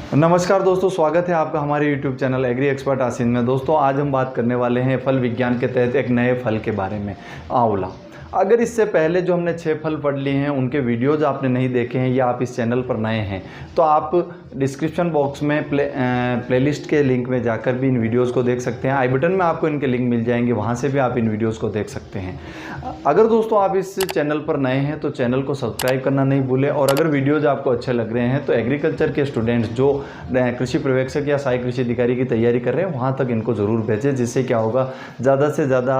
नमस्कार दोस्तों, स्वागत है आपका हमारे YouTube चैनल एग्री एक्सपर्ट आसिन में। दोस्तों आज हम बात करने वाले हैं फल विज्ञान के तहत एक नए फल के बारे में, आंवला। अगर इससे पहले जो हमने 6 फल पढ़ लिए हैं उनके वीडियोज़ आपने नहीं देखे हैं या आप इस चैनल पर नए हैं तो आप डिस्क्रिप्शन बॉक्स में प्लेलिस्ट के लिंक में जाकर भी इन वीडियोज़ को देख सकते हैं। आई बटन में आपको इनके लिंक मिल जाएंगे, वहाँ से भी आप इन वीडियोज़ को देख सकते हैं। अगर दोस्तों आप इस चैनल पर नए हैं तो चैनल को सब्सक्राइब करना नहीं भूलें, और अगर वीडियोज़ आपको अच्छे लग रहे हैं तो एग्रीकल्चर के स्टूडेंट्स जो कृषि पर्यवेक्षक या सहायक कृषि अधिकारी की तैयारी कर रहे हैं वहाँ तक इनको ज़रूर भेजें, जिससे क्या होगा ज़्यादा से ज़्यादा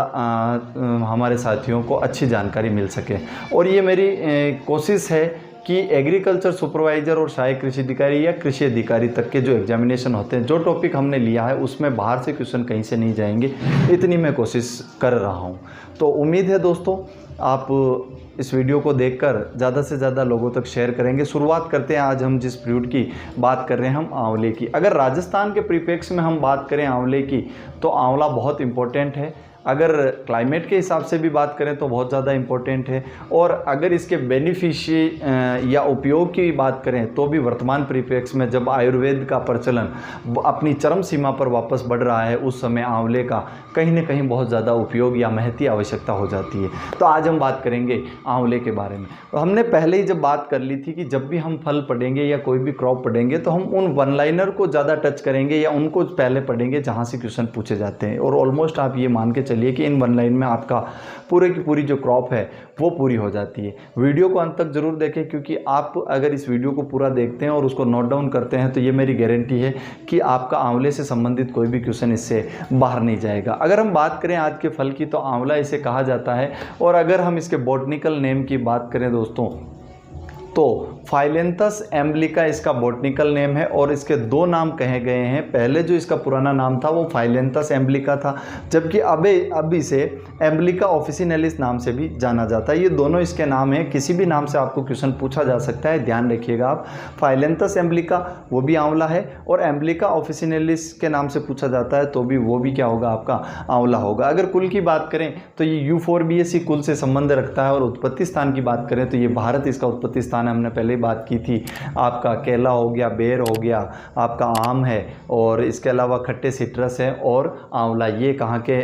हमारे साथियों को अच्छी जानकारी मिल सके। और ये मेरी कोशिश है कि एग्रीकल्चर सुपरवाइज़र और सहायक कृषि अधिकारी या कृषि अधिकारी तक के जो एग्जामिनेशन होते हैं, जो टॉपिक हमने लिया है उसमें बाहर से क्वेश्चन कहीं से नहीं जाएंगे, इतनी मैं कोशिश कर रहा हूँ। तो उम्मीद है दोस्तों आप इस वीडियो को देखकर ज़्यादा से ज़्यादा लोगों तक शेयर करेंगे। शुरुआत करते हैं आज हम जिस फ्रूट की बात कर रहे हैं, हम आंवले की। अगर राजस्थान के परिप्रेक्ष्य में हम बात करें आंवले की तो आंवला बहुत इम्पोर्टेंट है। अगर क्लाइमेट के हिसाब से भी बात करें तो बहुत ज़्यादा इम्पोर्टेंट है, और अगर इसके बेनिफिशियरी या उपयोग की बात करें तो भी वर्तमान परिप्रेक्ष्य में जब आयुर्वेद का प्रचलन अपनी चरम सीमा पर वापस बढ़ रहा है उस समय आंवले का कहीं ना कहीं बहुत ज़्यादा उपयोग या महती आवश्यकता हो जाती है। तो आज हम बात करेंगे आंवले के बारे में। तो हमने पहले ही जब बात कर ली थी कि जब भी हम फल पढ़ेंगे या कोई भी क्रॉप पढ़ेंगे तो हम उन वन लाइनर को ज़्यादा टच करेंगे या उनको पहले पढ़ेंगे जहाँ से क्वेश्चन पूछे जाते हैं। और ऑलमोस्ट आप ये मान के चलिए कि इन वन लाइन में आपका पूरे की पूरी जो क्रॉप है वो पूरी हो जाती है। वीडियो को अंत तक जरूर देखें, क्योंकि आप अगर इस वीडियो को पूरा देखते हैं और उसको नोट डाउन करते हैं तो ये मेरी गारंटी है कि आपका आंवले से संबंधित कोई भी क्वेश्चन इससे बाहर नहीं जाएगा। अगर हम बात करें आज के फल की तो आंवला इसे कहा जाता है। और अगर हम इसके बॉटनिकल नेम की बात करें दोस्तों तो फाइलेंथस एम्ब्लिका इसका बॉटनिकल नेम है, और इसके दो नाम कहे गए हैं। पहले जो इसका पुराना नाम था वो फाइलेंथस एम्ब्लिका था, जबकि अब इसे एम्ब्लिका ऑफिसिनेलिस नाम से भी जाना जाता है। ये दोनों इसके नाम हैं, किसी भी नाम से आपको क्वेश्चन पूछा जा सकता है, ध्यान रखिएगा आप। फाइलेंथस एम्ब्लिका वो भी आंवला है, और एम्ब्लिका ऑफिसिनेलिस के नाम से पूछा जाता है तो भी वो भी क्या होगा, आपका आंवला होगा। अगर कुल की बात करें तो ये यूफोर्बिएसी कुल से संबंध रखता है, और उत्पत्ति स्थान की बात करें तो ये भारत इसका उत्पत्ति स्थान, हमने पहले बात की थी। आपका केला हो गया, बेर हो गया, आपका आम है, और इसके अलावा खट्टे सिट्रस है, और आंवला ये कहाँ के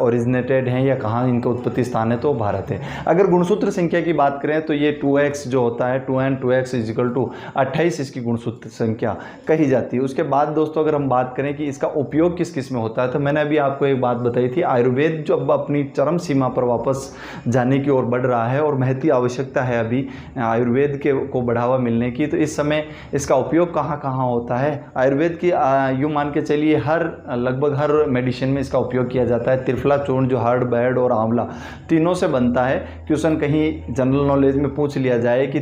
ओरिजिनेटेड हैं या कहाँ इनका उत्पत्ति स्थान है, तो भारत है। अगर गुणसूत्र संख्या की बात करें तो ये 2x जो होता है 2n2x = 28 इसकी गुणसूत्र संख्या कही जाती है। उसके बाद दोस्तों अगर हम बात करें कि इसका उपयोग किस किस में होता है, तो मैंने अभी आपको एक बात बताई थी, आयुर्वेद जो अब अपनी चरम सीमा पर वापस जाने की ओर बढ़ रहा है और महती आवश्यकता है अभी आयुर्वेद को बढ़ावा मिलने की, तो इस समय इसका उपयोग कहाँ कहाँ होता है। आयुर्वेद की यूँ मान के चलिए लगभग हर मेडिसिन में इसका उपयोग किया जाता है। त्रिफला चूर्ण जो हर्ड, बेहड़ और आंवला तीनों से बनता है। क्वेश्चन कहीं जनरल नॉलेज में पूछ लिया जाए कि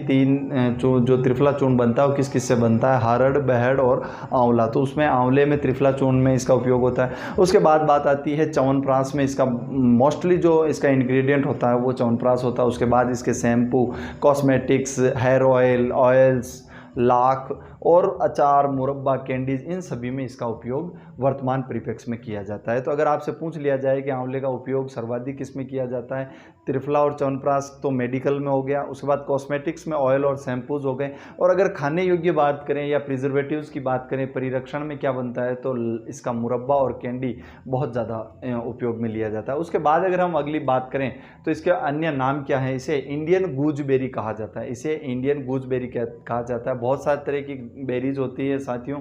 जो त्रिफला चूर्ण बनता है वो किस किस से बनता है, हर्ड, बेहड़ और आंवला, तो उसमें आंवले में त्रिफला चूर्ण में इसका उपयोग होता है। उसके बाद बात आती है च्यवनप्राश में, इसका मोस्टली जो इसका इंग्रेडिएंट होता है वो च्यवनप्राश होता है। उसके बाद इसके shampoo, cosmetics, hair oil, oils, lac और अचार, मुरब्बा, कैंडीज, इन सभी में इसका उपयोग वर्तमान परिप्रेक्ष्य में किया जाता है। तो अगर आपसे पूछ लिया जाए कि आंवले का उपयोग सर्वाधिक किस में किया जाता है, त्रिफला और च्यवनप्राश तो मेडिकल में हो गया, उसके बाद कॉस्मेटिक्स में ऑयल और शैम्पूज हो गए, और अगर खाने योग्य बात करें या प्रिजर्वेटिव्स की बात करें, परिरक्षण में क्या बनता है, तो इसका मुरब्बा और कैंडी बहुत ज़्यादा उपयोग में लिया जाता है। उसके बाद अगर हम अगली बात करें तो इसके अन्य नाम क्या है, इसे इंडियन गूजबेरी कहा जाता है। इसे इंडियन गूजबेरी कहा जाता है। बहुत सारे तरह की बेरीज होती है साथियों,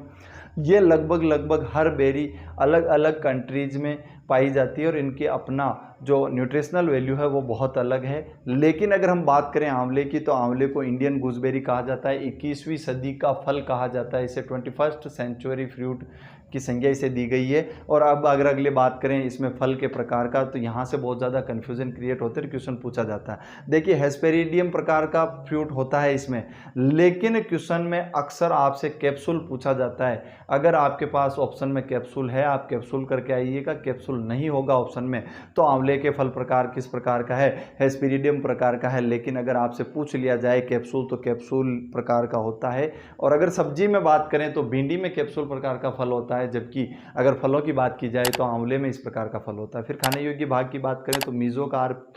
ये लगभग हर बेरी अलग अलग कंट्रीज में पाई जाती है और इनके अपना जो न्यूट्रिशनल वैल्यू है वो बहुत अलग है। लेकिन अगर हम बात करें आंवले की तो आंवले को इंडियन गूसबेरी कहा जाता है, 21वीं सदी का फल कहा जाता है, इसे 21st सेंचुरी फ्रूट की संज्ञा इसे दी गई है। और अब अगर अगले बात करें इसमें फल के प्रकार का, तो यहाँ से बहुत ज़्यादा कन्फ्यूजन क्रिएट होते हैं, क्वेश्चन पूछा जाता है। देखिए हेस्पेरिडियम प्रकार का फ्रूट होता है इसमें, लेकिन क्वेश्चन में अक्सर आपसे कैप्सूल पूछा जाता है। अगर आपके पास ऑप्शन में कैप्सूल है आप कैप्सूल करके आइएगा, कैप्सूल नहीं होगा ऑप्शन में तो आंवले के फल प्रकार किस प्रकार का है, हेस्पेरिडियम प्रकार का है। लेकिन अगर आपसे पूछ लिया जाए कैप्सूल तो कैप्सूल प्रकार का होता है। और अगर सब्जी में बात करें तो भिंडी में कैप्सूल प्रकार का फल होता है, जबकि अगर फलों की बात की जाए तो आंवले में इस प्रकार का फल होता है। फिर खाने योग्य भाग की बात करें तो मीज़ोकार्प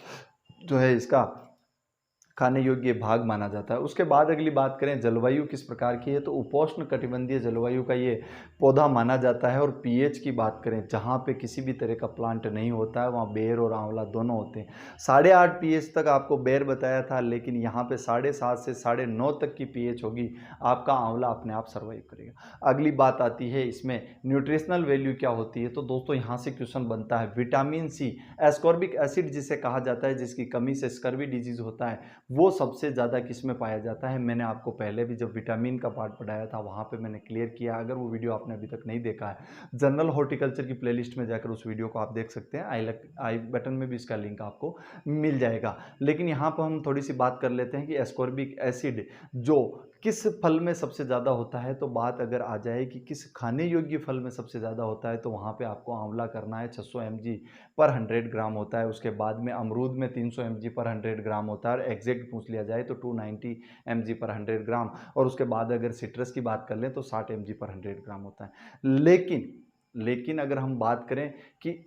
जो है इसका खाने योग्य भाग माना जाता है। उसके बाद अगली बात करें जलवायु किस प्रकार की है, तो उपोष्ण कटिबंधीय जलवायु का ये पौधा माना जाता है। और पीएच की बात करें, जहाँ पे किसी भी तरह का प्लांट नहीं होता है वहाँ बेर और आंवला दोनों होते हैं। 8.5 पीएच तक आपको बेर बताया था, लेकिन यहाँ पे 7.5 से 9.5 तक की पीएच होगी, आपका आंवला अपने आप सर्वाइव करेगा। अगली बात आती है इसमें न्यूट्रिशनल वैल्यू क्या होती है, तो दोस्तों यहाँ से क्वेश्चन बनता है। विटामिन सी, एस्कॉर्बिक एसिड जिसे कहा जाता है, जिसकी कमी से स्कर्वी डिजीज होता है, वो सबसे ज़्यादा किस में पाया जाता है। मैंने आपको पहले भी जब विटामिन का पार्ट पढ़ाया था वहाँ पे मैंने क्लियर किया। अगर वो वीडियो आपने अभी तक नहीं देखा है, जनरल हॉर्टिकल्चर की प्लेलिस्ट में जाकर उस वीडियो को आप देख सकते हैं। आई बटन में भी इसका लिंक आपको मिल जाएगा। लेकिन यहाँ पर हम थोड़ी सी बात कर लेते हैं कि एस्कॉर्बिक एसिड जो किस फल में सबसे ज़्यादा होता है, तो बात अगर आ जाए कि किस खाने योग्य फल में सबसे ज़्यादा होता है, तो वहाँ पे आपको आंवला करना है। 600 mg पर 100 ग्राम होता है। उसके बाद में अमरूद में 300 mg पर 100 ग्राम होता है। और एग्जैक्ट पूछ लिया जाए तो 290 mg पर 100 ग्राम। और उसके बाद अगर सिट्रस की बात कर लें तो 60 mg पर 100 ग्राम होता है। लेकिन अगर हम बात करें कि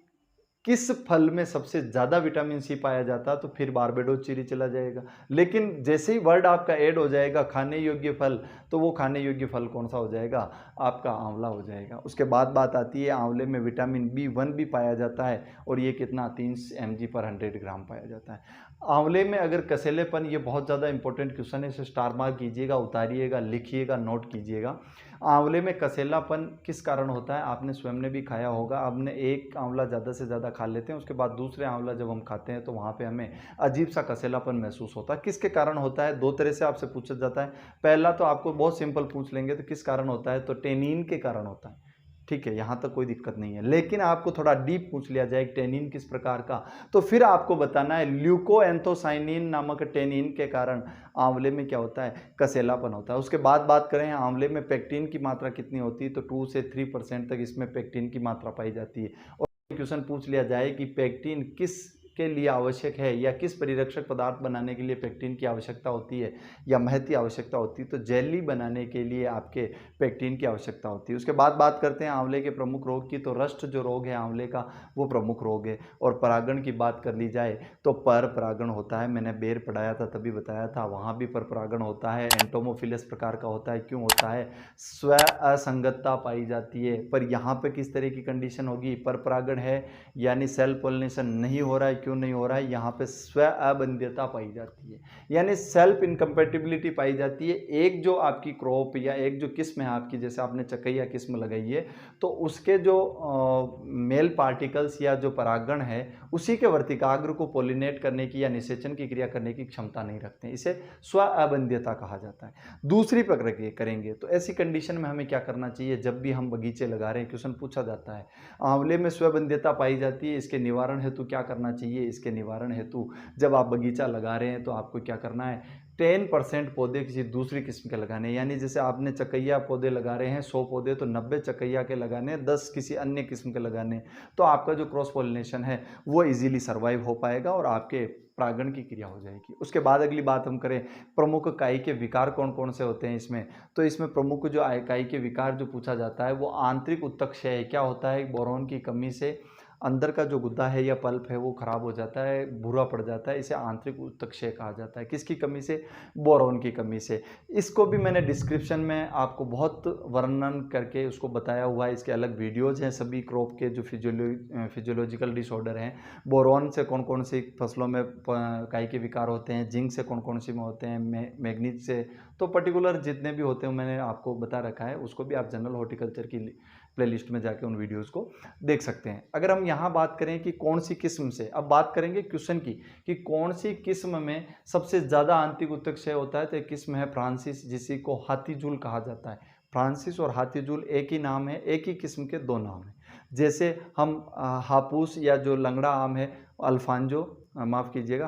किस फल में सबसे ज़्यादा विटामिन सी पाया जाता है, तो फिर बारबेडोस चेरी चला जाएगा। लेकिन जैसे ही वर्ड आपका ऐड हो जाएगा खाने योग्य फल, तो वो खाने योग्य फल कौन सा हो जाएगा, आपका आंवला हो जाएगा। उसके बाद बात आती है आंवले में विटामिन B1 भी पाया जाता है, और ये कितना 3 mg पर 100 ग्राम पाया जाता है। आंवले में अगर कसेलेपन, ये बहुत ज़्यादा इंपॉर्टेंट क्वेश्चन है, इसे स्टार मार्क कीजिएगा, उतारिएगा, लिखिएगा, नोट कीजिएगा। आंवले में कसेलापन किस कारण होता है, आपने स्वयं ने भी खाया होगा। आपने एक आंवला ज़्यादा से ज़्यादा खा लेते हैं, उसके बाद दूसरे आंवला जब हम खाते हैं तो वहाँ पे हमें अजीब सा कसेलापन महसूस होता है। किसके कारण होता है, दो तरह से आपसे पूछा जाता है। पहला तो आपको बहुत सिंपल पूछ लेंगे, तो किस कारण होता है, तो टेनिन के कारण होता है। ठीक है, यहाँ तक कोई दिक्कत नहीं है। लेकिन आपको थोड़ा डीप पूछ लिया जाए टेनिन किस प्रकार का, तो फिर आपको बताना है ल्यूकोएंथोसाइनिन नामक टेनिन के कारण आंवले में क्या होता है, कसेलापन होता है। उसके बाद बात करें आंवले में पेक्टिन की मात्रा कितनी होती है, तो 2 से 3% तक इसमें पेक्टिन की मात्रा पाई जाती है। और क्वेश्चन पूछ लिया जाए कि पेक्टिन किस के लिए आवश्यक है, या किस परिरक्षक पदार्थ बनाने के लिए पेक्टिन की आवश्यकता होती है या महत्व की आवश्यकता होती है, तो जेली बनाने के लिए आपके पेक्टिन की आवश्यकता होती है। उसके बाद बात करते हैं आंवले के प्रमुख रोग की, तो रस्ट जो रोग है आंवले का, वो प्रमुख रोग है। और परागण की बात कर ली जाए तो पर परागण होता है। मैंने बेर पढ़ाया था तभी बताया था, वहाँ भी पर परागण होता है। एंटोमोफिलस प्रकार का होता है। क्यों होता है, स्व असंगतता पाई जाती है। पर यहाँ पे किस तरह की कंडीशन होगी, पर परागण है यानी सेल्फ पॉलिनेशन नहीं हो रहा है। क्यों नहीं हो रहा है, यहाँ पे स्व अबंध्यता पाई जाती है, यानी सेल्फ इनकम्पेटिबिलिटी पाई जाती है। एक जो आपकी क्रॉप या एक जो किस्म है आपकी, जैसे आपने चकैया किस्म लगाई है, तो उसके जो मेल पार्टिकल्स या जो परागण है उसी के वर्तिकाग्र को पोलिनेट करने की या निषेचन की क्रिया करने की क्षमता नहीं रखते हैं। इसे स्व अबंध्यता कहा जाता है। दूसरी प्रक्रिया करेंगे तो ऐसी कंडीशन में हमें क्या करना चाहिए, जब भी हम बगीचे लगा रहे हैं, क्वेश्चन पूछा जाता है आंवले में स्वबंध्यता पाई जाती है, इसके निवारण हेतु क्या करना चाहिए। इसके निवारण हेतु जब आप बगीचा लगा रहे हैं तो आपको क्या करना है, 10% पौधे किसी दूसरी किस्म के लगाने, यानी जैसे आपने चकैया पौधे लगा रहे हैं 100 पौधे, तो 90 चकैया के लगाने, 10 किसी अन्य किस्म के लगाने, तो आपका जो क्रॉस पॉलिनेशन है वो इजीली सर्वाइव हो पाएगा और आपके परागण की क्रिया हो जाएगी। उसके बाद अगली बात हम करें, प्रमुख काई के विकार कौन कौन से होते हैं इसमें, तो इसमें प्रमुख जो काई के विकार जो पूछा जाता है वो आंतरिक उत्तक है। क्या होता है, बोरोन की कमी से अंदर का जो गुद्दा है या पल्प है वो खराब हो जाता है, भूरा पड़ जाता है, इसे आंतरिक उत्तक्षय कहा जाता है। किसकी कमी से, बोरोन की कमी से। इसको भी मैंने डिस्क्रिप्शन में आपको बहुत वर्णन करके उसको बताया हुआ है, इसके अलग वीडियोज़ हैं सभी क्रॉप के जो फिजियोलॉजिकल डिसऑर्डर हैं। बोरोन से कौन कौन सी फसलों में काई के विकार होते हैं, जिंक से कौन कौन सी में होते हैं, मैग्नीज से, तो पर्टिकुलर जितने भी होते हैं मैंने आपको बता रखा है। उसको भी आप जनरल हॉर्टिकल्चर की प्लेलिस्ट में जाके उन वीडियोस को देख सकते हैं। अगर हम यहाँ बात करें कि कौन सी किस्म से, अब बात करेंगे क्वेश्चन की कि कौन सी किस्म में सबसे ज़्यादा आंतरिक उत्तक्षय होता है, तो एक किस्म है फ्रांसिस, जिसी को हाथीजूल कहा जाता है। फ्रांसिस और हाथीजूल एक ही नाम है, एक ही किस्म के दो नाम हैं। जैसे हम हापूस या जो लंगड़ा आम है अल्फांजो, माफ़ कीजिएगा,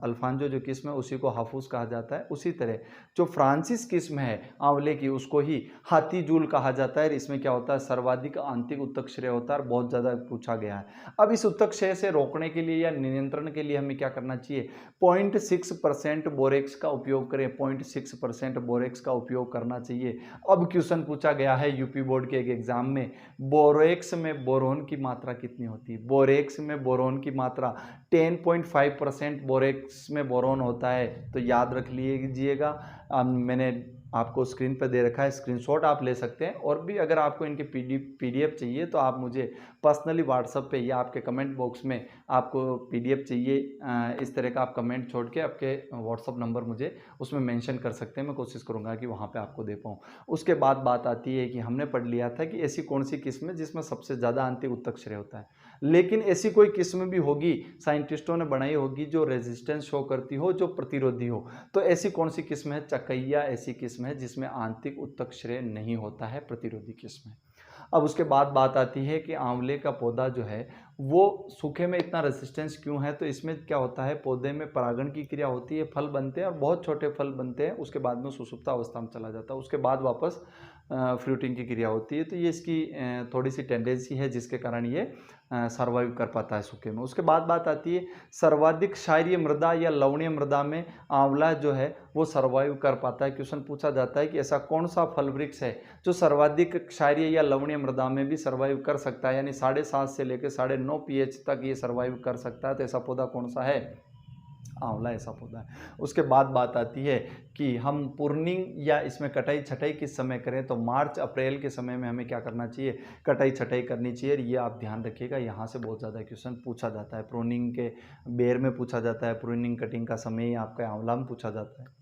अल्फांजो जो किस्म है उसी को हाफूस कहा जाता है। उसी तरह जो फ्रांसिस किस्म है आंवले की उसको ही हाथीजूल कहा जाता है। इसमें क्या होता है, सर्वाधिक आंतरिक उत्तकक्षय होता है और बहुत ज़्यादा पूछा गया है। अब इस उत्तकक्षय से रोकने के लिए या नियंत्रण के लिए हमें क्या करना चाहिए, 0.6% बोरेक्स का उपयोग करें, 0.6% बोरेक्स का उपयोग करना चाहिए। अब क्वेश्चन पूछा गया है यूपी बोर्ड के एक एग्जाम में, बोरेक्स में बोरोन की मात्रा कितनी होती है, बोरेक्स में बोरोन की मात्रा 3.5% बोरेक्स में बोरोन होता है, तो याद रख लीजिएगा। मैंने आपको स्क्रीन पर दे रखा है, स्क्रीनशॉट आप ले सकते हैं। और भी अगर आपको इनके पीडीएफ चाहिए तो आप मुझे पर्सनली व्हाट्सएप पे या आपके कमेंट बॉक्स में आपको पीडीएफ चाहिए, इस तरह का आप कमेंट छोड़ के आपके व्हाट्सएप नंबर मुझे उसमें मेंशन कर सकते हैं। मैं कोशिश करूंगा कि वहाँ पे आपको दे पाऊँ। उसके बाद बात आती है कि हमने पढ़ लिया था कि ऐसी कौन सी किस्म है जिसमें सबसे ज़्यादा आंतरिक उत्तक होता है, लेकिन ऐसी कोई किस्म भी होगी साइंटिस्टों ने बनाई होगी जो रेजिस्टेंस शो करती हो, जो प्रतिरोधी हो। तो ऐसी कौन सी किस्म है? चकैया ऐसी किस्म है जिसमें आंतरिक उत्तक श्रेय नहीं होता है, प्रतिरोधी किस्म है। अब उसके बाद बात आती है कि आंवले का पौधा जो है वो सूखे में इतना रेजिस्टेंस क्यों है? तो इसमें क्या होता है, पौधे में परागण की क्रिया होती है, फल बनते हैं और बहुत छोटे फल बनते हैं, उसके बाद में सुषुप्त अवस्था में चला जाता है, उसके बाद वापस फ्रूटिंग की क्रिया होती है। तो ये इसकी थोड़ी सी टेंडेंसी है जिसके कारण ये सर्वाइव कर पाता है सूखे में। उसके बाद बात आती है सर्वाधिक क्षारीय मृदा या लवणीय मृदा में आंवला जो है वो सर्वाइव कर पाता है। क्वेश्चन पूछा जाता है कि ऐसा कौन सा फल वृक्ष है जो सर्वाधिक क्षारीय या लवणीय मृदा में भी सर्वाइव कर सकता है, यानी 7.5 से लेकर 9.5 pH तक ये सर्वाइव कर सकता है। तो ऐसा पौधा कौन सा है? आंवला ऐसा पौधा है। उसके बाद बात आती है कि हम प्रूनिंग या इसमें कटाई छटाई किस समय करें? तो मार्च अप्रैल के समय में हमें क्या करना चाहिए? कटाई छटाई करनी चाहिए। ये आप ध्यान रखिएगा, यहाँ से बहुत ज़्यादा क्वेश्चन पूछा जाता है। प्रूनिंग के बेर में पूछा जाता है, प्रूनिंग कटिंग का समय आपका आंवला में पूछा जाता है।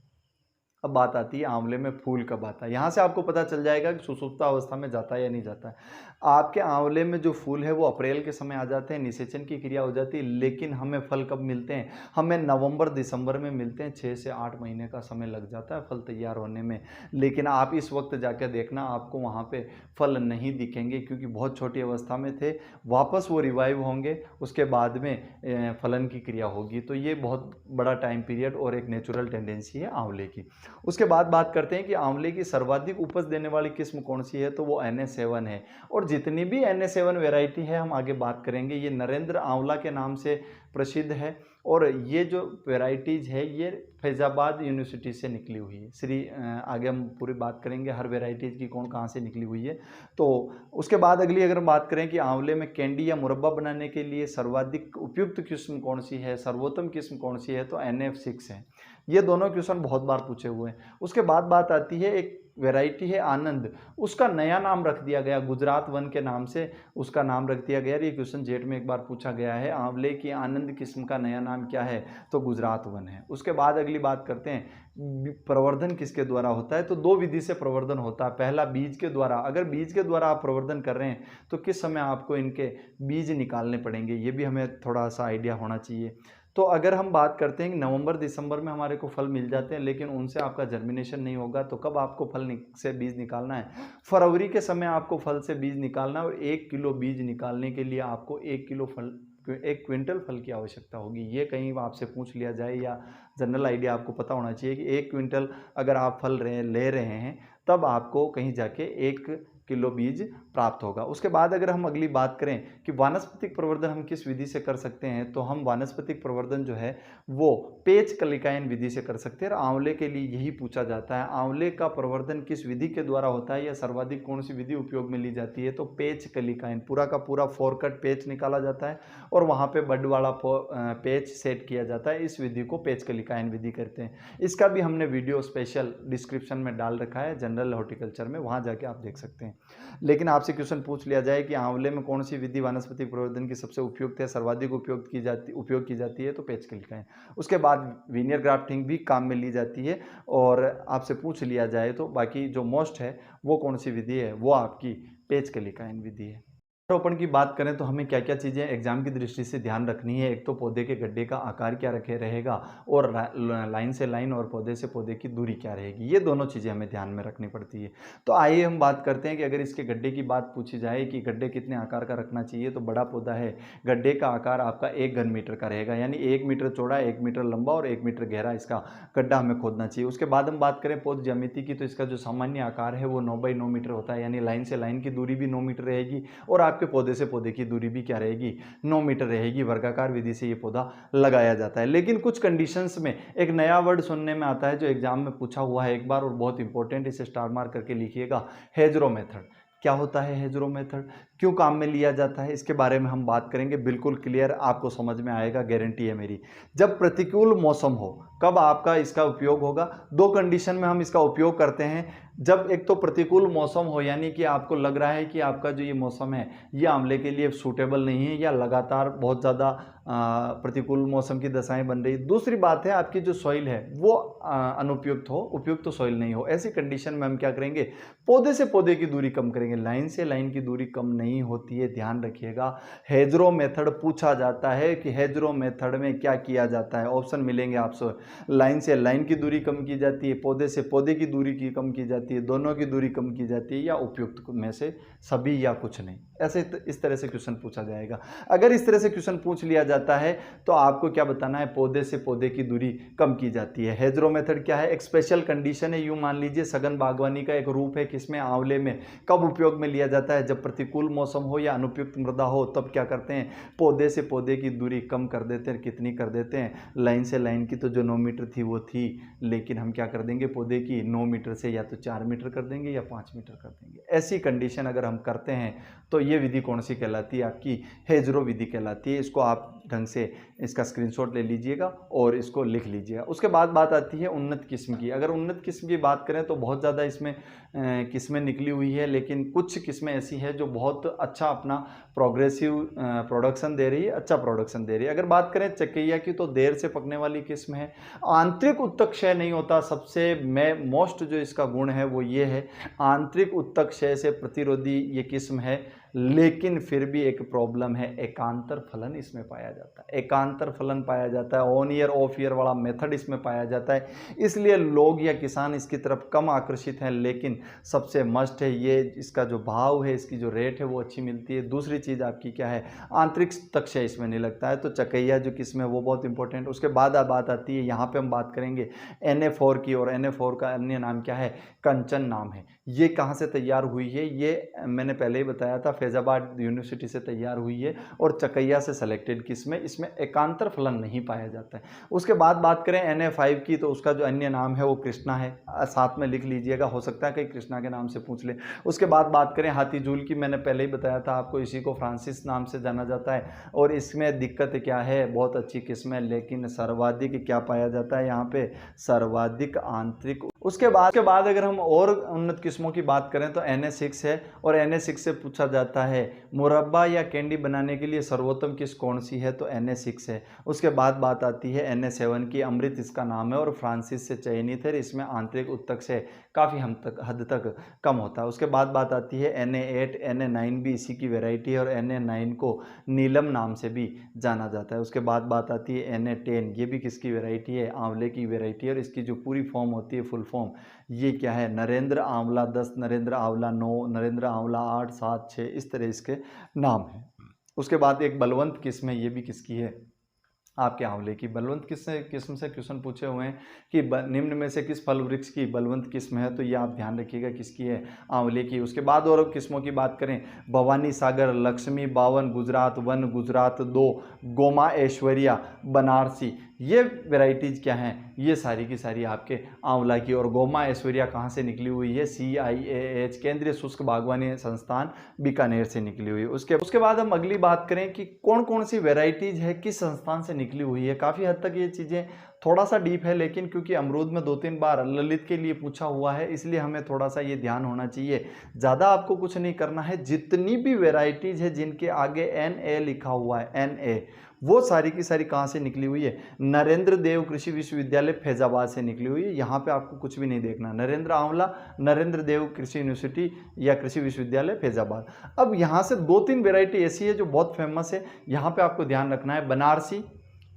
अब बात आती है आंवले में फूल कब आता है। यहाँ से आपको पता चल जाएगा कि सुषुप्त अवस्था में जाता है या नहीं जाता है। आपके आंवले में जो फूल है वो अप्रैल के समय आ जाते हैं, निषेचन की क्रिया हो जाती है, लेकिन हमें फल कब मिलते हैं? हमें नवंबर दिसंबर में मिलते हैं। 6 से 8 महीने का समय लग जाता है फल तैयार होने में। लेकिन आप इस वक्त जाकर देखना, आपको वहाँ पर फल नहीं दिखेंगे क्योंकि बहुत छोटी अवस्था में थे। वापस वो रिवाइव होंगे, उसके बाद में फलन की क्रिया होगी। तो ये बहुत बड़ा टाइम पीरियड और एक नेचुरल टेंडेंसी है आंवले की। उसके बाद बात करते हैं कि आंवले की सर्वाधिक उपज देने वाली किस्म कौन सी है? तो वो NA7 है। और जितनी भी NA7 वैरायटी है हम आगे बात करेंगे। ये नरेंद्र आंवला के नाम से प्रसिद्ध है और ये जो वैरायटीज़ है ये फैज़ाबाद यूनिवर्सिटी से निकली हुई है। आगे हम पूरी बात करेंगे हर वैरायटीज़ की कौन कहाँ से निकली हुई है। तो उसके बाद अगली अगर बात करें कि आंवले में कैंडी या मुरब्बा बनाने के लिए सर्वाधिक उपयुक्त किस्म कौन सी है, सर्वोत्तम किस्म कौन सी है? तो NF6 है। ये दोनों क्वेश्चन बहुत बार पूछे हुए हैं। उसके बाद बात आती है एक वैरायटी है आनंद, उसका नया नाम रख दिया गया, गुजरात वन के नाम से उसका नाम रख दिया गया। ये क्वेश्चन जेट में एक बार पूछा गया है, आंवले की आनंद किस्म का नया नाम क्या है? तो गुजरात वन है। उसके बाद अगली बात करते हैं प्रवर्धन किसके द्वारा होता है? तो 2 विधि से प्रवर्धन होता है। पहला बीज के द्वारा। अगर बीज के द्वारा आप प्रवर्धन कर रहे हैं तो किस समय आपको इनके बीज निकालने पड़ेंगे, ये भी हमें थोड़ा सा आइडिया होना चाहिए। तो अगर हम बात करते हैं कि नवंबर दिसंबर में हमारे को फल मिल जाते हैं लेकिन उनसे आपका जर्मिनेशन नहीं होगा, तो कब आपको फल से बीज निकालना है? फरवरी के समय आपको फल से बीज निकालना है और 1 किलो बीज निकालने के लिए आपको 1 क्विंटल फल की आवश्यकता होगी। ये कहीं आपसे पूछ लिया जाए या जनरल आइडिया आपको पता होना चाहिए कि 1 क्विंटल अगर आप फल ले रहे हैं तब आपको कहीं जाके 1 किलो बीज प्राप्त होगा। उसके बाद अगर हम अगली बात करें कि वानस्पतिक प्रवर्धन हम किस विधि से कर सकते हैं, तो हम वानस्पतिक प्रवर्धन जो है वो पेच कलिकायन विधि से कर सकते हैं। और आंवले के लिए यही पूछा जाता है, आंवले का प्रवर्धन किस विधि के द्वारा होता है या सर्वाधिक कौन सी विधि उपयोग में ली जाती है? तो पेच कलिकायन, पूरा का पूरा 4 कट पेच निकाला जाता है और वहाँ पे बड वाला पेच सेट किया जाता है। इस विधि को पेच कलिकायन विधि करते हैं। इसका भी हमने वीडियो स्पेशल डिस्क्रिप्शन में डाल रखा है जनरल हॉर्टिकल्चर में, वहाँ जाके आप देख सकते हैं। लेकिन आपसे क्वेश्चन पूछ लिया जाए कि आंवले में कौन सी विधि वानस्पतिक प्रवर्धन की सबसे उपयुक्त है, सर्वाधिक उपयोग की जाती है, तो पेच कलिकायन। उसके बाद वीनियर ग्राफ्टिंग भी काम में ली जाती है। और आपसे पूछ लिया जाए तो बाकी जो मोस्ट है वो कौन सी विधि है, वो आपकी पेच कलिकायन विधि है। रोपण की बात करें तो हमें क्या क्या चीज़ें एग्जाम की दृष्टि से ध्यान रखनी है। एक तो पौधे के गड्ढे का आकार क्या रहेगा और लाइन से लाइन और पौधे से पौधे की दूरी क्या रहेगी, ये दोनों चीज़ें हमें ध्यान में रखनी पड़ती है। तो आइए हम बात करते हैं कि अगर इसके गड्ढे की बात पूछी जाए कि गड्ढे कितने आकार का रखना चाहिए, तो बड़ा पौधा है, गड्ढे का आकार आपका 1 घन मीटर का रहेगा, यानी 1 मीटर चौड़ा, 1 मीटर लंबा और 1 मीटर गहरा इसका गड्ढा हमें खोदना चाहिए। उसके बाद हम बात करें पौध ज्यामिति की, तो इसका जो सामान्य आकार है वो 9 बाई 9 मीटर होता है, यानी लाइन से लाइन की दूरी भी 9 मीटर रहेगी और आपके पौधे से पौधे की दूरी भी क्या रहेगी, 9 मीटर रहेगी। वर्गाकार विधि से ये पौधा लगाया जाता है। लेकिन कुछ कंडीशंस में एक नया वर्ड सुनने में आता है जो एग्जाम में पूछा हुआ है एक बार और बहुत इंपॉर्टेंट, इसे स्टार मार्क करके लिखिएगा, हेजरो मेथड। क्या होता है हेजरो मेथड, क्यों काम में लिया जाता है, इसके बारे में हम बात करेंगे। बिल्कुल क्लियर, आपको समझ में आएगा, गारंटी है मेरी। जब प्रतिकूल मौसम हो, कब आपका इसका उपयोग होगा? दो कंडीशन में हम इसका उपयोग करते हैं। जब एक तो प्रतिकूल मौसम हो, यानी कि आपको लग रहा है कि आपका जो ये मौसम है ये आंवले के लिए सूटेबल नहीं है, या लगातार बहुत ज़्यादा प्रतिकूल मौसम की दशाएं बन रही। दूसरी बात है आपकी जो सॉइल है वो अनुपयुक्त हो, उपयुक्त तो सॉइल नहीं हो। ऐसी कंडीशन में हम क्या करेंगे, पौधे से पौधे की दूरी कम करेंगे। लाइन से लाइन की दूरी कम नहीं होती है, ध्यान रखिएगा। हेजरो मेथड पूछा जाता है कि हेजरो मेथड में क्या किया जाता है, ऑप्शन मिलेंगे आपसे। लाइन से लाइन की दूरी कम की जाती है, पौधे से पौधे की दूरी की कम की जाती है, दोनों की दूरी कम की जाती है, या उपयुक्त में से सभी, या कुछ नहीं। ऐसे इस तरह से क्वेश्चन पूछा जाएगा। अगर इस तरह से क्वेश्चन पूछ लिया जाता है तो आपको क्या बताना है, पौधे से पौधे की दूरी कम की जाती है। हेजरो मेथड क्या है, एक स्पेशल कंडीशन है, यूं मान लीजिए सघन बागवानी का एक रूप है, किसमें, आंवले में। कब उपयोग में लिया जाता है, जब प्रतिकूल मौसम हो या अनुपयुक्त मृदा हो, तब क्या करते हैं, पौधे से पौधे की दूरी कम कर देते हैं। कितनी कर देते हैं, लाइन से लाइन की तो जो 9 मीटर थी वो थी, लेकिन हम क्या कर देंगे, पौधे की 9 मीटर से या तो 4 मीटर कर देंगे या 5 मीटर कर देंगे। ऐसी कंडीशन अगर हम करते हैं तो ये विधि कौन सी कहलाती है, आपकी हेजरो विधि कहलाती है। इसको आप ढंग से इसका स्क्रीनशॉट ले लीजिएगा और इसको लिख लीजिएगा। उसके बाद बात आती है उन्नत किस्म की। अगर उन्नत किस्म की बात करें तो बहुत ज़्यादा इसमें किस्में निकली हुई है, लेकिन कुछ किस्में ऐसी है जो बहुत अच्छा अपना प्रोग्रेसिव प्रोडक्शन दे रही है, अच्छा प्रोडक्शन दे रही है। अगर बात करें चकैया की तो देर से पकने वाली किस्म है, आंतरिक उत्तक क्षय नहीं होता। सबसे मोस्ट जो इसका गुण है वो ये है, आंतरिक उत्तक क्षय से प्रतिरोधी ये किस्म है, लेकिन फिर भी एक प्रॉब्लम है, एकांतर फलन इसमें पाया जाता है। एकांतर फलन पाया जाता है, ऑन ईयर ऑफ ईयर वाला मेथड इसमें पाया जाता है, इसलिए लोग या किसान इसकी तरफ कम आकर्षित हैं। लेकिन सबसे मस्ट है ये, इसका जो भाव है, इसकी जो रेट है वो अच्छी मिलती है। दूसरी चीज़ आपकी क्या है, आंतरिक तक्षय इसमें नहीं लगता है। तो चकैया जो किस्म है वो बहुत इंपॉर्टेंट। उसके बाद बात आती है, यहाँ पे हम बात करेंगे NA4 की, और NA4 का अन्य नाम क्या है, कंचन नाम है। ये कहाँ से तैयार हुई है, ये मैंने पहले ही बताया था, फैजाबाद यूनिवर्सिटी से तैयार हुई है, और चकैया से सेलेक्टेड किस्म है। इसमें एकांतर फलन नहीं पाया जाता है। उसके बाद बात करें NA5 की, तो उसका जो अन्य नाम है वो कृष्णा है, साथ में लिख लीजिएगा, हो सकता है कहीं कृष्णा के नाम से पूछ ले। उसके बाद बात करें हाथीजूल की, मैंने पहले ही बताया था आपको, इसी को फ्रांसिस नाम से जाना जाता है। और इसमें दिक्कत क्या है, बहुत अच्छी किस्म है, लेकिन सर्वाधिक क्या पाया जाता है यहाँ पे, सर्वाधिक आंतरिक। उसके बाद अगर हम और उन्नत किस्मों की बात करें तो NA6 है, और NA6 से पूछा जाता है मुरब्बा या कैंडी बनाने के लिए सर्वोत्तम किस कौन सी है, तो NA6 है। उसके बाद बात आती है NA7 की, अमृत इसका नाम है, और फ्रांसिस से चयनित है। इसमें आंतरिक उत्तक से काफ़ी हद तक कम होता है। उसके बाद बात आती है NA8, NA9 भी इसी की वेराइटी है, और NA9 को नीलम नाम से भी जाना जाता है। उसके बाद बात आती है NA10, ये भी किसकी वेराइटी है, आंवले की वेराइटी है, और इसकी जो पूरी फॉर्म होती है, फुल फॉर्म, ये क्या है, नरेंद्र आंवला 10, नरेंद्र आंवला 9, नरेंद्र आंवला 8, 7, 6, इस तरह इसके नाम है। उसके बाद एक बलवंत किस्म है, ये भी किसकी है, आपके आंवले की। बलवंत किस्म से क्वेश्चन पूछे हुए हैं कि निम्न में से किस फल वृक्ष की बलवंत किस्म है, तो ये आप ध्यान रखिएगा किसकी है, आंवले की। उसके बाद और किस्मों की बात करें, भवानी सागर, लक्ष्मी बावन, गुजरात वन, गुजरात 2, गोमा ऐश्वर्या, बनारसी, ये वेराइटीज़ क्या हैं, ये सारी की सारी आपके आंवला की। और गोमा ऐश्वर्या कहाँ से निकली हुई है, CIAH, केंद्रीय शुष्क बागवानी संस्थान, बीकानेर से निकली हुई है। उसके बाद हम अगली बात करें कि कौन कौन सी वेराइटीज़ है, किस संस्थान से निकली हुई है। काफ़ी हद तक ये चीज़ें थोड़ा सा डीप है, लेकिन क्योंकि अमरूद में 2-3 बार ललित के लिए पूछा हुआ है, इसलिए हमें थोड़ा सा ये ध्यान होना चाहिए। ज़्यादा आपको कुछ नहीं करना है, जितनी भी वेराइटीज़ है जिनके आगे NA लिखा हुआ है, NA, वो सारी की सारी कहाँ से निकली हुई है, नरेंद्र देव कृषि विश्वविद्यालय फैजाबाद से निकली हुई है। यहाँ पे आपको कुछ भी नहीं देखना, नरेंद्र आंवला, नरेंद्र देव कृषि यूनिवर्सिटी या कृषि विश्वविद्यालय फैजाबाद। अब यहाँ से 2-3 वेराइटी ऐसी है जो बहुत फेमस है, यहाँ पे आपको ध्यान रखना है, बनारसी,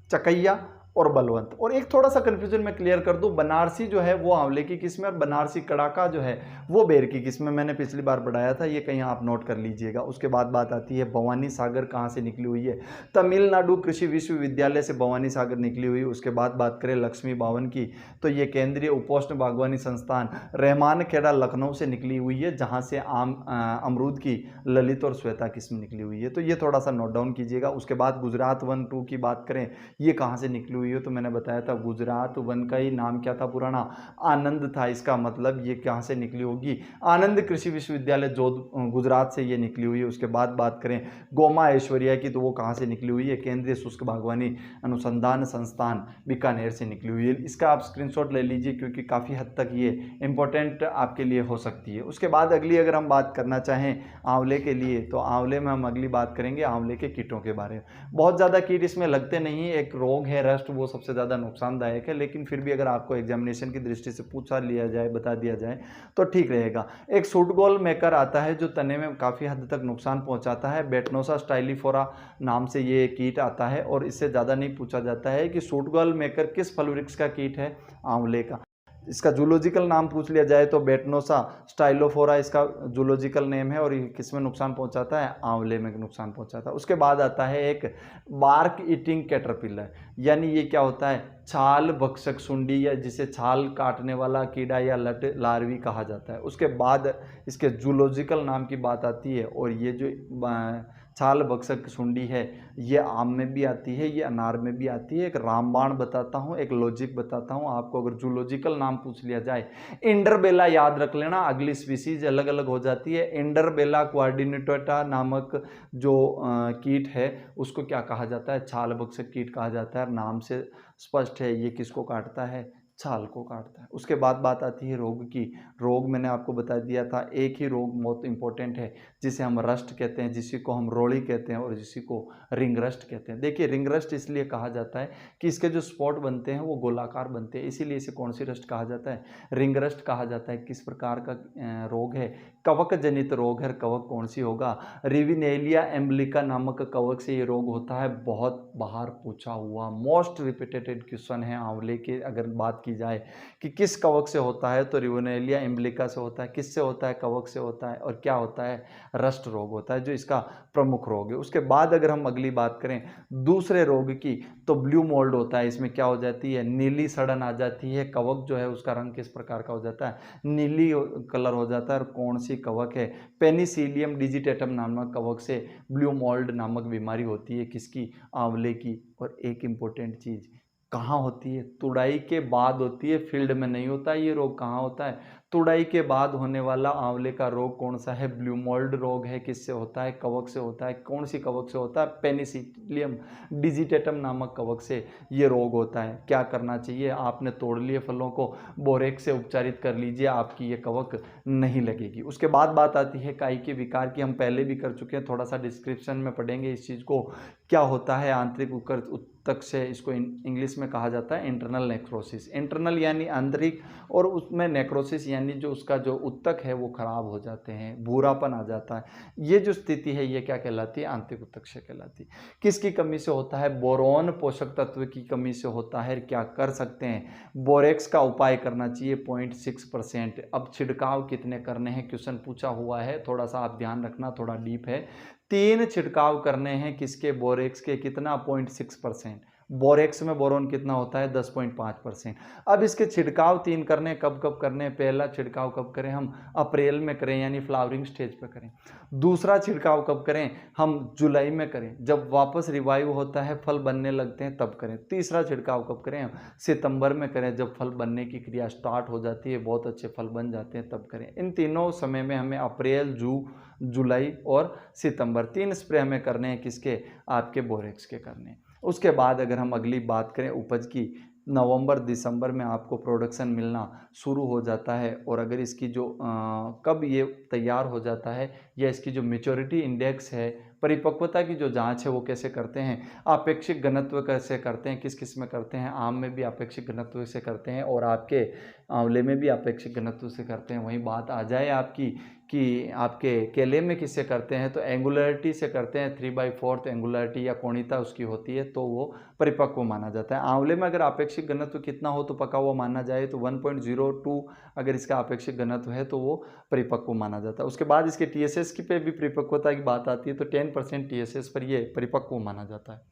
चकैया और बलवंत। और एक थोड़ा सा कन्फ्यूजन मैं क्लियर कर दूं, बनारसी जो है वो आंवले की किस्म है, और बनारसी कड़ाका जो है वो बेर की किस्म है। मैंने पिछली बार पढ़ाया था, ये कहीं आप नोट कर लीजिएगा। उसके बाद बात आती है भवानी सागर, कहाँ से निकली हुई है, तमिलनाडु कृषि विश्वविद्यालय से भवानी सागर निकली हुई। उसके बाद बात करें लक्ष्मी बावन की, तो ये केंद्रीय उपोष्ण बागवानी संस्थान रहमान खेड़ा, लखनऊ से निकली हुई है, जहाँ से अमरूद की ललित और श्वेता किस्म निकली हुई है। तो ये थोड़ा सा नोट डाउन कीजिएगा। उसके बाद गुजरात 1-2 की बात करें, ये कहाँ से निकली हुई हुई है, तो मैंने बताया था गुजरात वन का ही नाम क्या था पुराना, आनंद था। इसका मतलब ये कहाँ से निकली होगी, आनंद कृषि विश्वविद्यालय जो गुजरात से ये निकली हुई है। उसके बाद बात करें गोमा ऐश्वर्या की, तो वो कहाँ से निकली हुई है, केंद्रीय शुष्क बागवानी अनुसंधान संस्थान बीकानेर से निकली हुई है। इसका आप स्क्रीनशॉट ले लीजिए क्योंकि काफ़ी हद तक ये इंपॉर्टेंट आपके लिए हो सकती है। उसके बाद अगली अगर हम बात करना चाहें आंवले के लिए, तो आंवले में हम अगली बात करेंगे आंवले के कीटों के बारे में। बहुत ज़्यादा कीट इसमें लगते नहीं, एक रोग है रस्ट, वो सबसे ज़्यादा नुकसानदायक है, लेकिन फिर भी अगर आपको एग्जामिनेशन की दृष्टि से पूछा लिया जाए, बता दिया जाए तो ठीक रहेगा। एक सूटगोल मेकर आता है जो तने में काफ़ी हद तक नुकसान पहुंचाता है, बेटनोसा स्टाइलिफोरा नाम से ये कीट आता है। और इससे ज़्यादा नहीं पूछा जाता है कि सूटगोल मेकर किस फल वृक्ष का कीट है, आंवले का। इसका जूलॉजिकल नाम पूछ लिया जाए तो बेटनोसा स्टाइलोफोरा इसका जूलॉजिकल नेम है, और ये किस में नुकसान पहुंचाता है, आंवले में नुकसान पहुंचाता है। उसके बाद आता है एक बार्क ईटिंग कैटरपिलर, यानी ये क्या होता है, छाल भक्षक सुंडी, या जिसे छाल काटने वाला कीड़ा या लट लार्वी कहा जाता है। उसके बाद इसके जूलॉजिकल नाम की बात आती है, और ये जो छाल भक्षक सुंडी है ये आम में भी आती है, ये अनार में भी आती है। एक रामबाण बताता हूँ, एक लॉजिक बताता हूँ आपको। अगर जूलॉजिकल नाम पूछ लिया जाए, इंडरबेला याद रख लेना, अगली स्पीसीज अलग अलग हो जाती है। इंडरबेला क्वाड्रिनेटा नामक जो कीट है उसको क्या कहा जाता है, छाल भक्षक कीट कहा जाता है। नाम से स्पष्ट है ये किसको काटता है, छाल को काटता है। उसके बाद बात आती है रोग की। रोग मैंने आपको बता दिया था, एक ही रोग बहुत इंपॉर्टेंट है जिसे हम रस्ट कहते हैं, जिसी को हम रोड़ी कहते हैं, और जिसी को रिंग रस्ट कहते हैं। देखिए रिंग रस्ट इसलिए कहा जाता है कि इसके जो स्पॉट बनते हैं वो गोलाकार बनते हैं, इसीलिए इसे कौन सी रस्ट कहा जाता है, रिंग रस्ट कहा जाता है। किस प्रकार का रोग है, कवक जनित रोग है। कवक कौन सी होगा, रिविनेलिया एम्ब्लिका नामक कवक से ये रोग होता है। बहुत बाहर पूछा हुआ मोस्ट रिपीटेड क्वेश्चन है आंवले के। अगर बात की जाए कि किस कवक से होता है, तो रिविनेलिया एम्ब्लिका से होता है। किससे होता है, कवक से होता है। और क्या होता है, रस्ट रोग होता है, जो इसका प्रमुख रोग है। उसके बाद अगर हम अगली बात करें दूसरे रोग की, तो ब्लू मोल्ड होता है। इसमें क्या हो जाती है, नीली सड़न आ जाती है। कवक जो है उसका रंग किस प्रकार का हो जाता है, नीली कलर हो जाता है। और कौन सी कवक है, पेनिसिलियम डिजिटेटम नामक कवक से ब्लू मोल्ड नामक बीमारी होती है, किसकी, आंवले की। और एक इंपॉर्टेंट चीज, कहाँ होती है, तुड़ाई के बाद होती है, फील्ड में नहीं होता है। ये रोग कहाँ होता है, तुड़ाई के बाद होने वाला आंवले का रोग कौन सा है, ब्लू मोल्ड रोग है। किससे होता है, कवक से होता है। कौन सी कवक से होता है, पेनिसिलियम डिजिटेटम नामक कवक से ये रोग होता है। क्या करना चाहिए, आपने तोड़ लिए फलों को, बोरेक्स से उपचारित कर लीजिए, आपकी ये कवक नहीं लगेगी। उसके बाद बात आती है काई के विकार की, हम पहले भी कर चुके हैं, थोड़ा सा डिस्क्रिप्शन में पढ़ेंगे इस चीज़ को। क्या होता है, आंतरिक उत्तक से, इसको इंग्लिश में कहा जाता है इंटरनल नेक्रोसिस। इंटरनल यानी आंतरिक, और उसमें नेक्रोसिस यानी जो उसका जो उत्तक है वो खराब हो जाते हैं, भूरापन आ जाता है। ये जो स्थिति है ये क्या कहलाती है, आंतरिक उत्तक कहलाती है। किसकी कमी से होता है, बोरोन पोषक तत्व की कमी से होता है। क्या कर सकते हैं, बोरेक्स का उपाय करना चाहिए 0.6%। अब छिड़काव कितने करने हैं, क्वेश्चन पूछा हुआ है, थोड़ा सा आप ध्यान रखना, थोड़ा डीप है। 3 छिड़काव करने हैं, किसके, बोरेक्स के। कितना, 0.6%। बोरेक्स में बोरोन कितना होता है, 10.5%। अब इसके छिड़काव 3 करने, कब कब करने, पहला छिड़काव कब करें हम, अप्रैल में करें, यानी फ्लावरिंग स्टेज पे करें। दूसरा छिड़काव कब करें, हम जुलाई में करें, जब वापस रिवाइव होता है, फल बनने लगते हैं, तब करें। तीसरा छिड़काव कब करें हम, सितंबर में करें, जब फल बनने की क्रिया स्टार्ट हो जाती है, बहुत अच्छे फल बन जाते हैं, तब करें। इन तीनों समय में हमें अप्रैल, जुलाई और सितंबर 3 स्प्रे हमें करने हैं, किसके, आपके बोरेक्स के करने हैं। उसके बाद अगर हम अगली बात करें उपज की, नवंबर दिसंबर में आपको प्रोडक्शन मिलना शुरू हो जाता है। और अगर इसकी जो कब ये तैयार हो जाता है, या इसकी जो मैच्योरिटी इंडेक्स है, परिपक्वता की जो जांच है वो कैसे करते हैं, आपेक्षिक घनत्व कैसे करते हैं, किस किस में करते हैं, आम में भी आपेक्षिक घनत्व से करते हैं और आपके आंवले में भी आपेक्षिक घनत्व से करते हैं। वहीं बात आ जाए आपकी कि आपके केले में किससे करते हैं, तो एंगुलरिटी से करते हैं। 3/4 एंगुलरिटी या कोणिता उसकी होती है, तो वो परिपक्व माना जाता है। आंवले में अगर आपेक्षिक घनत्व कितना हो तो पका हुआ माना जाए, तो 1.02 अगर इसका आपेक्षिक घनत्व है तो वो परिपक्व माना जाता है। उसके बाद इसके टीएसएस की पे भी परिपक्वता की बात आती है, तो 10% टीएसएस पर ये परिपक्व माना जाता है।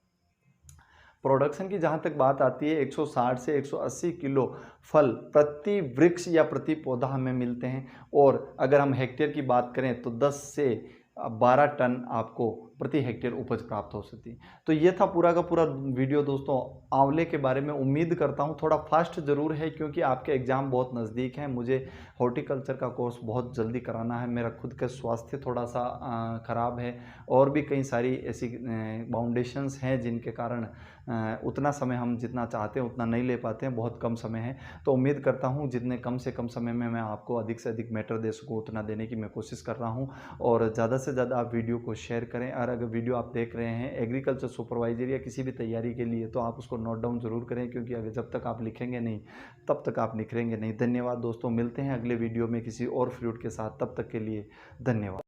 प्रोडक्शन की जहाँ तक बात आती है, 160 से 180 किलो फल प्रति वृक्ष या प्रति पौधा हमें मिलते हैं। और अगर हम हेक्टेयर की बात करें तो 10 से 12 टन आपको प्रति हेक्टेयर उपज प्राप्त हो सकती है। तो ये था पूरा का पूरा वीडियो दोस्तों आंवले के बारे में। उम्मीद करता हूँ थोड़ा फास्ट ज़रूर है क्योंकि आपके एग्ज़ाम बहुत नज़दीक हैं। मुझे हॉर्टिकल्चर का कोर्स बहुत जल्दी कराना है। मेरा खुद का स्वास्थ्य थोड़ा सा ख़राब है और भी कई सारी ऐसी बाउंडेशंस हैं जिनके कारण उतना समय हम जितना चाहते हैं उतना नहीं ले पाते हैं, बहुत कम समय है। तो उम्मीद करता हूँ जितने कम से कम समय में मैं आपको अधिक से अधिक मैटर दे सकूँ उतना देने की मैं कोशिश कर रहा हूँ। और ज़्यादा से ज़्यादा आप वीडियो को शेयर करें। और अगर वीडियो आप देख रहे हैं एग्रीकल्चर सुपरवाइजर या किसी भी तैयारी के लिए तो आप उसको नोट डाउन ज़रूर करें, क्योंकि अगर जब तक आप लिखेंगे नहीं तब तक आप निखरेंगे नहीं। धन्यवाद दोस्तों, मिलते हैं अगले वीडियो में किसी और फ्रूट के साथ। तब तक के लिए धन्यवाद।